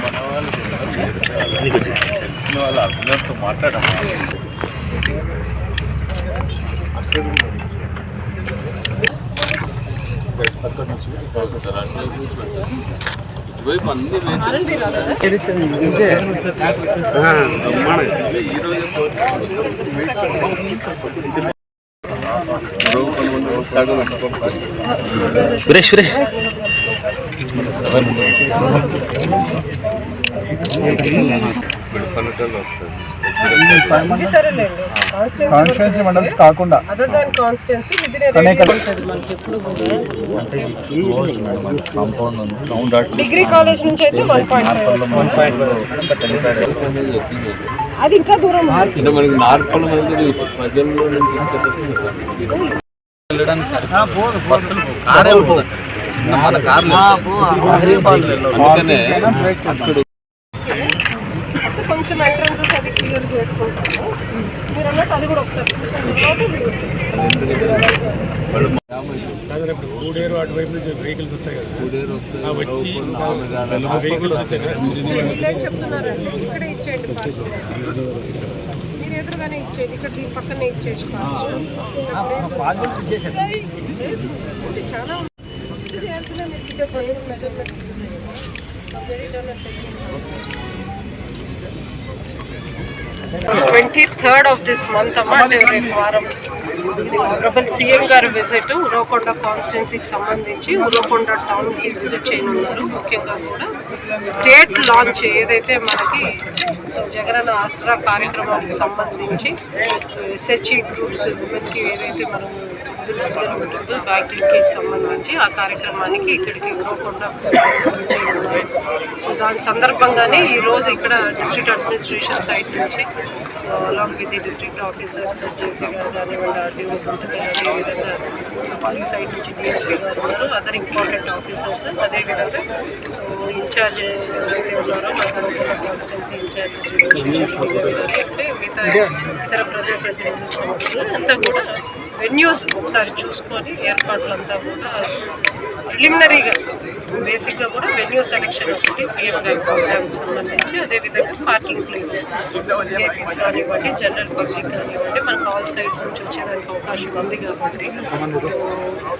మన వాళ్ళు తెలిసిన వాళ్ళ అందరితో మాట్లాడాలి. ఇటువైపు అన్ని సురేష్ సురేష్ కాన్స్టిట్యున్సీ మండల్స్ కాకుండా డిగ్రీ కాలేజ్ నుంచి అయితే 1.5 అది ఇంకా దూరం. మనకి నార్పల్ ప్రజల్లో నుంచి కొంచెం ఎంట్రన్సెస్ అది క్లియర్ చేసుకుంటాము. మీరు అన్నట్టు అది కూడా ఒకసారి అటువైపు నుంచి వెహికల్స్ వస్తాయి కదా, చెప్తున్నారండి. ఇక్కడే ఇచ్చేయండి, మీరు ఎదురుగానే ఇచ్చేది, ఇక్కడ దీని పక్కనే ఇచ్చేసి చాలా చేయాల్సిన 23rd of this month అమ్మ, అంటే రేపు వారం ప్రబల్ సీఎం గారి విజిట్ ఉరవకొండ కాన్స్టిట్యున్సీకి సంబంధించి ఉరవకొండ టౌన్కి విజిట్ చేయనున్నారు. ముఖ్యంగా కూడా స్టేట్ లాంచ్ ఏదైతే మనకి జగనన్న ఆసరా కార్యక్రమానికి సంబంధించి ఎస్హెచ్ఈ గ్రూప్స్ ఉమెన్కి ఏదైతే మనం ఉంటుందో బ్యాంకింగ్కి సంబంధించి ఆ కార్యక్రమానికి ఇక్కడికి ఉరవకొండ. సో దాని సందర్భంగానే ఈరోజు ఇక్కడ డిస్ట్రిక్ట్ అడ్మినిస్ట్రేషన్ సైడ్ నుంచి so along with the district officers JC గారు కానివ్వండి, ఆర్డీఓ గుంతకల్, అదేవిధంగా సో వాళ్ళ సైడ్ నుంచి డిఎస్పీ గారు ఉన్నారు, అదర్ ఇంపార్టెంట్ ఆఫీసర్స్, అదేవిధంగా సో ఇన్ఛార్జ్ ఎవరైతే ఉన్నారో మన కాన్స్టిట్యున్సీ ఇన్ఛార్జ్ అంటే మిగతా ఇతర ప్రజాప్రతినిధులు అంతా కూడా వెన్యూస్ ఒకసారి చూసుకొని ఏర్పాట్లంతా కూడా ప్రిలిమినరీగా బేసిక్గా కూడా వెన్యూ సెలెక్షన్ ఒకటి సీఎం గారి ప్రోగ్రామ్కి సంబంధించి, అదేవిధంగా పార్కింగ్ ప్లేసెస్ విఐపీస్ కానివ్వండి, జనరల్ పబ్లిక్ కానివ్వండి, మనకు ఆల్ సైడ్స్ నుంచి వచ్చేదానికి అవకాశం ఉంది కాబట్టి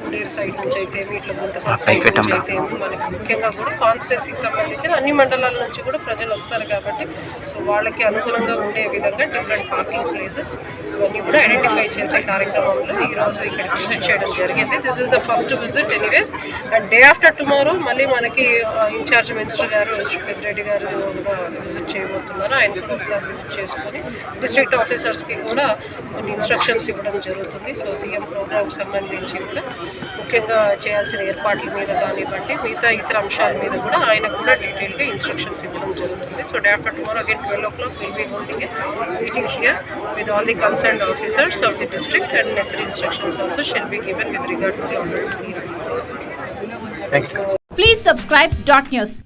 ఉడేర్ సైడ్ నుంచి అయితే ఇట్లా గుంతకల్ సైడ్ నుంచి అయితే మనకి ముఖ్యంగా కూడా కాన్స్టిట్యున్సీకి సంబంధించిన అన్ని మండలాల నుంచి కూడా ప్రజలు వస్తారు కాబట్టి సో వాళ్ళకి అనుగుణంగా ఉండే విధంగా డిఫరెంట్ పార్కింగ్ ప్లేసెస్ ఇవన్నీ కూడా ఐడెంటిఫై చేసే కార్యక్రమంలో ఈరోజు ఇక్కడ విజిట్ చేయడం జరిగింది. This is the first visit anyways. And day after tomorrow మళ్ళీ మనకి ఇన్ఛార్జ్ మినిస్టర్ గారు పెద్దిరెడ్డి గారు కూడా విజిట్ చేయబోతున్నారు. ఆయన కూడా ఒకసారి విజిట్ చేసుకొని డిస్ట్రిక్ట్ ఆఫీసర్స్కి కూడా కొన్ని ఇన్స్ట్రక్షన్స్ ఇవ్వడం జరుగుతుంది. సో సీఎం ప్రోగ్రామ్ సంబంధించి కూడా ముఖ్యంగా చేయాల్సిన ఏర్పాట్ల మీద కానివ్వండి, మిగతా ఇతర అంశాల మీద కూడా ఆయన కూడా డీటెయిల్గా ఇన్స్ట్రక్షన్స్ ఇవ్వడం జరుగుతుంది. So day after tomorrow again 12 o'clock will be holding a meeting here with all the concerned officers of the district, and necessary instructions also shall be given with regard to the ongoing CM. Thanks. Please subscribe Dot News.